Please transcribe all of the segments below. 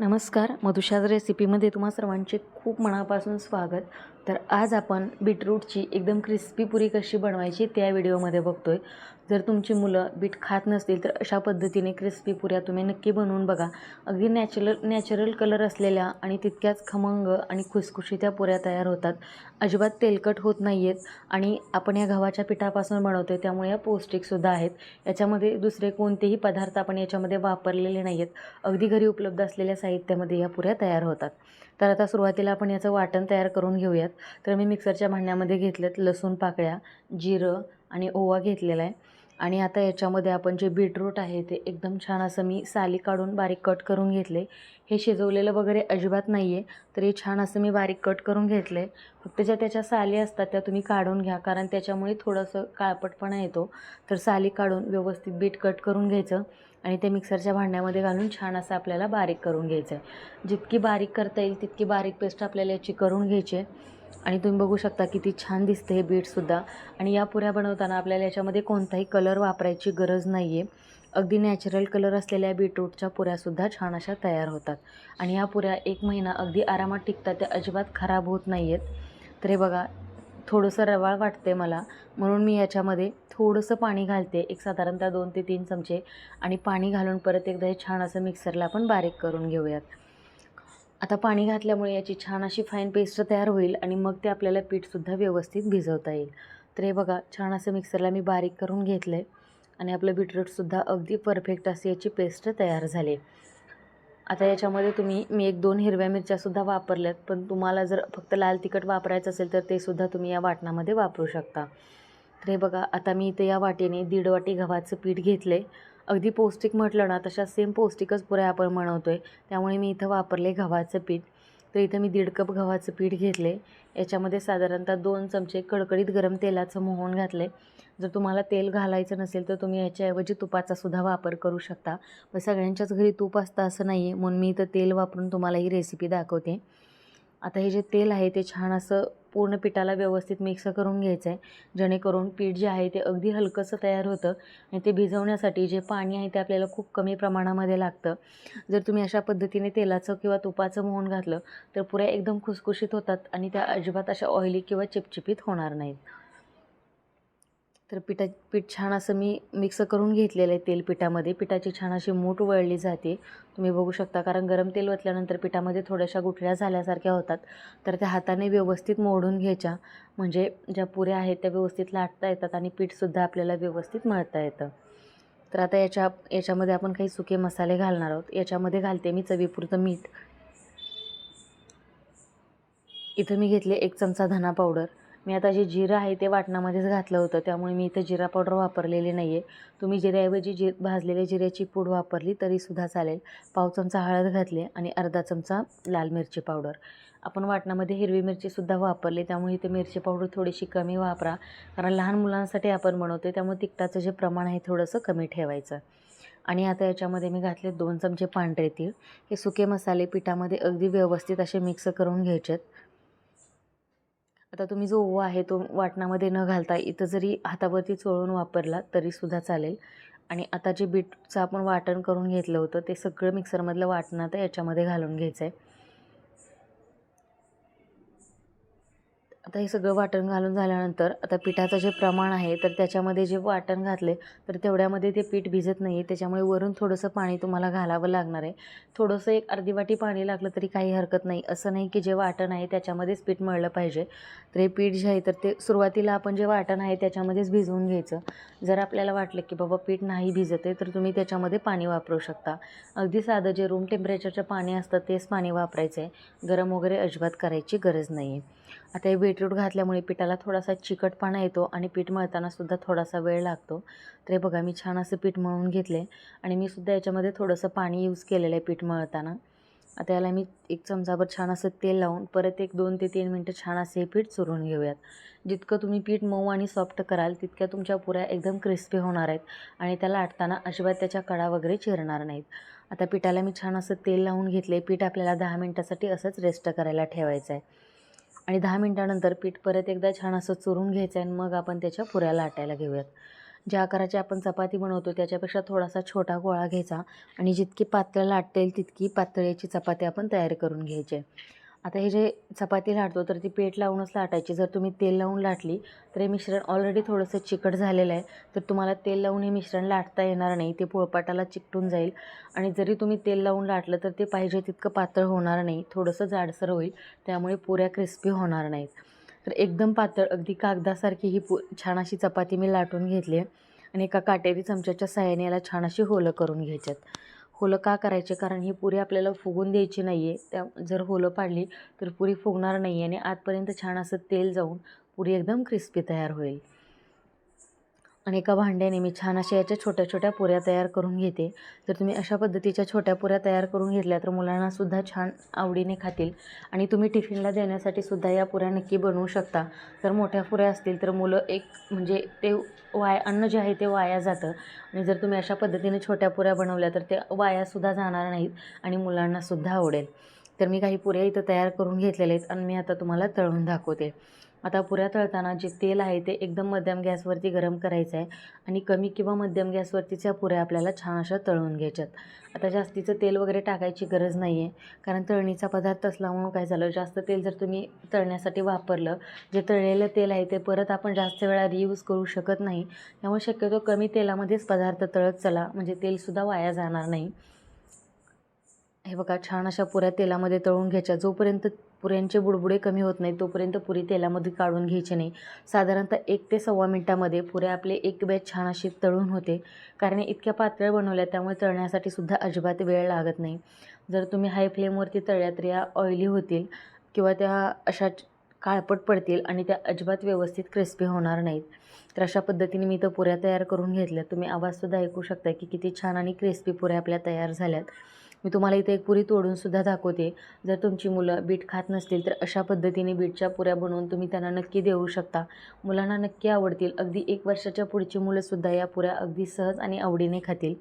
नमस्कार, मधुशाच रेसिपीमध्ये तुम्हा सर्वांचे खूप मनापासून स्वागत। तर आज आपण बीटरूटची एकदम क्रिस्पी पुरी कशी बनवायची त्या व्हिडिओमध्ये बघतोय। जर तुमची मुलं बीट खात नसतील तर अशा पद्धतीने क्रिस्पी पुऱ्या तुम्ही नक्की बनवून बघा। अगदी नॅचरल कलर असलेल्या आणि तितक्याच खमंग आणि खुसखुशीत्या पुऱ्या तयार होतात। अजिबात तेलकट होत नाहीयेत आणि आपण या गव्हाच्या पिठापासून बनवतोय त्यामुळे या पौष्टिकसुद्धा आहेत। याच्यामध्ये दुसरे कोणतेही पदार्थ आपण याच्यामध्ये वापरलेले नाहीयेत। अगदी घरी उपलब्ध असलेल्या साहित्यामध्ये या पुऱ्या तयार होतात। तर आता सुरुवातीला आपण याचं वाटण तयार करून घेऊयात। तर मी मिक्सरच्या भांड्यामध्ये घेतलेत लसूण पाकळ्या, जिरं आणि ओवा घेतलेला आहे। आणि आता याच्यामध्ये आपण जे बीटरूट आहे ते एकदम छान असं मी साली काढून बारीक कट करून घेतले। हे शिजवलेलं वगैरे अजिबात नाही आहे, तर हे छान असं मी बारीक कट करून घेतले। फक्त ज्या त्याच्या साली असतात त्या तुम्ही काढून घ्या, कारण त्याच्यामुळे थोडंसं काळपटपणा येतो। तर साली काढून व्यवस्थित बीट कट करून घ्यायचं आणि ते मिक्सरच्या भांड्यामध्ये घालून छान असं आपल्याला बारीक करून घ्यायचं आहे। जितकी बारीक करता येईल तितकी बारीक पेस्ट आपल्याला याची करून घ्यायची आहे। आणि तुम्ही बघू शकता किती छान दिसते हे बीटसुद्धा। आणि या पुऱ्या बनवताना आपल्याला याच्यामध्ये कोणताही कलर वापरायची गरज नाही आहे। अगदी नॅचरल कलर असलेल्या बीटरूटच्या पुऱ्यासुद्धा छान अशा तयार होतात आणि या पुऱ्या 1 महिना अगदी आरामात टिकतात, त्या अजिबात खराब होत नाही आहेत। तर हे बघा, थोडंसं रवाळ वाटते मला, म्हणून मी याच्यामध्ये थोडंसं पाणी घालते, एक साधारणतः 2 ते 3 चमचे। आणि पाणी घालून परत एकदा हे छान असं मिक्सरला आपण बारीक करून घेऊयात। आता पाणी घातल्यामुळे याची छान अशी फाईन पेस्ट तयार होईल आणि मग ते आपल्याला पीठसुद्धा व्यवस्थित भिजवता येईल। तर हे बघा, छान असं मिक्सरला मी बारीक करून घेतलं आहे आणि आपलं बीटरूटसुद्धा अगदी परफेक्ट अशी याची पेस्ट तयार झाली। आता याच्यामध्ये मी 1-2 हिरव्या मिरच्यासुद्धा वापरल्यात, पण तुम्हाला जर फक्त लाल तिखट वापरायचं असेल तर ते सुद्धा तुम्ही या वाटणामध्ये वापरू शकता। तर हे बघा, आता मी इथे या वाटीने 1.5 वाटी गव्हाचं पीठ घेतले। अगदी पौष्टिक म्हटलं ना, तशा सेम पौष्टिकच पुऱ्या आपण बनवतोय, त्यामुळे मी इथं वापरले गव्हाचं पीठ। तर इथं मी 1.5 कप गव्हाचं पीठ घेतले। याच्यामध्ये साधारणतः 2 चमचे कडकडीत गरम तेलाचं मोहन घातले। जर तुम्हाला तेल घालायचं नसेल तर तुम्ही याच्याऐवजी तुपाचा सुद्धा वापर करू शकता, पण सगळ्यांच्याच घरी तूप असतं असं नाही आहे, म्हणून मी इथं तेल वापरून तुम्हाला ही रेसिपी दाखवते। आता हे जे तेल आहे ते छान असं पूर्ण पिठाला व्यवस्थित मिक्स करून घ्यायचं आहे, जेणेकरून पीठ जे आहे ते अगदी हलकंसं तयार होतं आणि ते भिजवण्यासाठी जे पाणी आहे ते आपल्याला खूप कमी प्रमाणामध्ये लागतं। जर तुम्ही अशा पद्धतीने तेलाचं किंवा तुपाचं मोहन घातलं तर पुऱ्या एकदम खुसखुशीत होतात आणि त्या अजिबात अशा ऑइली किंवा चिपचिपीत होणार नाहीत। तर पीठ छान असं मी मिक्स करून घेतलेलं आहे तेल पिठामध्ये। पिठाची छान अशी मूठ वळली जाते, तुम्ही बघू शकता, कारण गरम तेल ओतल्यानंतर पिठामध्ये थोड्याशा गुठळ्या झाल्यासारख्या होतात। तर त्या हाताने व्यवस्थित मोडून घ्यायच्या, म्हणजे ज्या पुऱ्या आहेत त्या व्यवस्थित लाटता येतात आणि पीठसुद्धा आपल्याला व्यवस्थित मळता येतं। तर आता याच्यामध्ये आपण काही सुके मसाले घालणार आहोत। याच्यामध्ये घालते मी चवीपुरतं मीठ। इथं मी घेतले 1 चमचा धना पावडर। मी आता जे जिरं आहे ते वाटणामध्येच घातलं होतं, त्यामुळे मी इथं जिरा पावडर वापरलेली नाही आहे। तुम्ही जिऱ्याऐवजी भाजलेल्या जिऱ्याची पूड वापरली तरीसुद्धा चालेल। पाव चमचा हळद घातली आणि अर्धा चमचा लाल मिरची पावडर। आपण वाटणामध्ये हिरवी मिरचीसुद्धा वापरली, त्यामुळे इथे मिरची पावडर थोडीशी कमी वापरा, कारण लहान मुलांसाठी आपण बनवतो त्यामुळे तिखटाचं जे प्रमाण आहे थोडंसं कमी ठेवायचं। आणि आता याच्यामध्ये मी घातले 2 चमचे पांढरे तीळ। हे सुके मसाले पिठामध्ये अगदी व्यवस्थित असे मिक्स करून घ्यायचेत। आता तुम्ही जो ओवा आहे तो वाटणामध्ये न घालता इथं जरी हातावरती चोळून वापरला तरीसुद्धा चालेल। आणि आता जे बीटचं आपण वाटण करून घेतलं होतं ते सगळं मिक्सरमधलं वाटण आता याच्यामध्ये घालून घ्यायचं आहे। आता हे सगळं वाटण घालून झाल्यानंतर आता पिठाचं जे प्रमाण आहे तर त्याच्यामध्ये जे वाटण घातले तर तेवढ्यामध्ये ते पीठ भिजत नाही, त्याच्यामुळे वरून थोडंसं पाणी तुम्हाला घालावं लागणार आहे। थोडंसं 1 अर्धी वाटी पाणी लागलं तरी काही हरकत नाही, असं नाही की जे वाटण आहे त्याच्यामध्येच पीठ मळलं पाहिजे। तर हे पीठ जे आहे तर ते सुरुवातीला आपण जे वाटण आहे त्याच्यामध्येच भिजवून घ्यायचं। जर आपल्याला वाटलं की बाबा पीठ नाही भिजत आहे तर तुम्ही त्याच्यामध्ये पाणी वापरू शकता। अगदी साधं जे रूम टेम्परेचरचं पाणी असतं तेच पाणी वापरायचं आहे, गरम वगैरे अजिबात करायची गरज नाही आहे। आता हे बीटरूट घातल्यामुळे पिठाला थोडासा चिकटपणा येतो आणि पीठ मळतानासुद्धा थोडासा वेळ लागतो। तर हे बघा, मी छान असं पीठ मळून घेतले आणि मी सुद्धा याच्यामध्ये थोडंसं पाणी यूज केलेलं आहे पीठ मळताना। आता याला मी 1 चमचाभर छान असं तेल लावून परत 2 ते 3 मिनटं छान असे हे पीठ चुरून घेऊयात। जितकं तुम्ही पीठ मऊ आणि सॉफ्ट कराल तितक्या तुमच्या पुऱ्या एकदम क्रिस्पी होणार आहेत आणि त्याला लाटताना अजिबात त्याच्या कडा वगैरे चिरणार नाहीत। आता पिठाला मी छान असं तेल लावून घेतले। पीठ आपल्याला 10 मिनटासाठी असंच रेस्ट करायला ठेवायचं आहे आणि 10 मिनटानंतर पीठ परत एकदा छान असं चुरून घ्यायचं आहे आणि मग आपण त्याच्या पुऱ्या लाटायला घेऊयात। ज्या आकाराची आपण चपाती बनवतो त्याच्यापेक्षा थोडासा छोटा गोळा घ्यायचा आणि जितकी पातळ लाटता येईल तितकी पातळ याची चपाती आपण तयार करून घ्यायची आहे। आता हे जे चपाती लाटतो तर ती पेट लावूनच लाटायची। जर तुम्ही तेल लावून लाटली तर हे मिश्रण ऑलरेडी थोडंसं चिकट झालेलं आहे, तर तुम्हाला तेल लावून हे मिश्रण लाटता येणार नाही, ते पोळपाटाला चिकटून जाईल। आणि जरी तुम्ही तेल लावून लाटलं तर ते पाहिजे तितकं पातळ होणार नाही, थोडंसं जाडसर होईल, त्यामुळे पुऱ्या क्रिस्पी होणार नाहीत। तर एकदम पातळ अगदी कागदासारखी ही छान अशी चपाती मी लाटून घेतली आहे आणि एका काटेरी चमच्याच्या साहाय्याने याला छान अशी होलं करून घ्यायच्यात। होलं का करायचे, कारण ही पुरी आपल्याला फुगून द्यायची नाही आहे। त्या जर होलं पाडली तर पुरी फुगणार नाही आणि आतपर्यंत छान असं तेल जाऊन पुरी एकदम क्रिस्पी तयार होईल। आणि एका भांड्याने मी छान अशा याच्या छोट्या छोट्या पुऱ्या तयार करून घेते। जर तुम्ही अशा पद्धतीच्या छोट्या पुऱ्या तयार करून घेतल्या तर मुलांनासुद्धा छान आवडीने खातील आणि तुम्ही टिफिनला देण्यासाठी सुद्धा या पुऱ्या नक्की बनवू शकता। जर मोठ्या पुऱ्या असतील तर मुलं म्हणजे ते अन्न जे आहे ते वाया जातं आणि जर तुम्ही अशा पद्धतीने छोट्या पुऱ्या बनवल्या तर ते वायासुद्धा जाणार नाहीत आणि मुलांनासुद्धा आवडेल। तर मी काही पुऱ्या इथं तयार करून घेतलेल्या आहेत आणि मी आता तुम्हाला तळून दाखवते। आता पुऱ्या तळताना जे तेल आहे ते एकदम मध्यम गॅसवरती गरम करायचं आहे आणि कमी किंवा मध्यम गॅसवरतीच्या पुऱ्या आपल्याला छान अशा तळून घ्यायच्यात। आता जास्तीचं तेल वगैरे टाकायची गरज नाही आहे, कारण तळणीचा पदार्थ असल्यामुळं काय झालं, जास्त तेल जर तुम्ही तळण्यासाठी वापरलं, जे तळलेलं तेल आहे ते परत आपण जास्त वेळा रियूज करू शकत नाही, त्यामुळे शक्यतो कमी तेलामध्येच पदार्थ तळत चला, म्हणजे तेलसुद्धा वाया जाणार नाही। हे बघा, छान अशा पुऱ्या तेलामध्ये तळून घ्यायच्या। जोपर्यंत पुऱ्यांचे बुडबुडे कमी होत नाही तोपर्यंत पुरी तेलामध्ये काढून घ्यायची नाही। साधारणतः 1 ते सव्वा मिनटामध्ये पुऱ्या आपले एक बॅच छान अशी तळून होते, कारण इतक्या पातळ बनवल्या त्यामुळे तळण्यासाठी सुद्धा अजिबात वेळ लागत नाही। जर तुम्ही हाय फ्लेमवरती तळल्या तर या ऑइली होतील किंवा त्या अशा काळपट पडतील आणि त्या अजिबात व्यवस्थित क्रिस्पी होणार नाहीत। तर अशा पद्धतीने मी इथं पुऱ्या तयार करून घेतल्या। तुम्ही आवाजसुद्धा ऐकू शकता की किती छान आणि क्रिस्पी पुऱ्या आपल्या तयार झाल्यात। मी तुम्हाला इथे एक पुरी तोडूनसुद्धा दाखवते। जर तुमची मुलं बीट खात नसतील तर अशा पद्धतीने बीटच्या पुऱ्या बनवून तुम्ही त्यांना नक्की देऊ शकता, मुलांना नक्की आवडतील। अगदी 1 वर्षाच्या पुढची मुलंसुद्धा या पुऱ्या अगदी सहज आणि आवडीने खातील।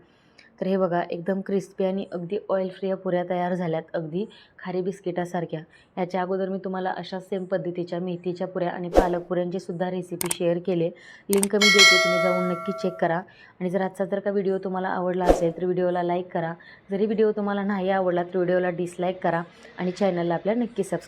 तर हे बघा, एकदम क्रिस्पी आणि अगदी ऑइल फ्री या पुऱ्या तयार झाल्यात, अगदी खारी बिस्किटासारख्या। याच्या अगोदर मी तुम्हाला अशा सेम पद्धतीच्या मेथीच्या पुऱ्या आणि पालक पुऱ्यांची सुद्धा रेसिपी शेअर केले, लिंक मी देते, तुम्ही जाऊन नक्की चेक करा। आणि जर आजचा जर का व्हिडिओ तुम्हाला आवडला असेल तर व्हिडिओला लाईक करा, जरी व्हिडिओ तुम्हाला नाही आवडला तर व्हिडिओला डिसलाईक करा आणि चॅनलला आपल्या नक्की सबस्क्राईब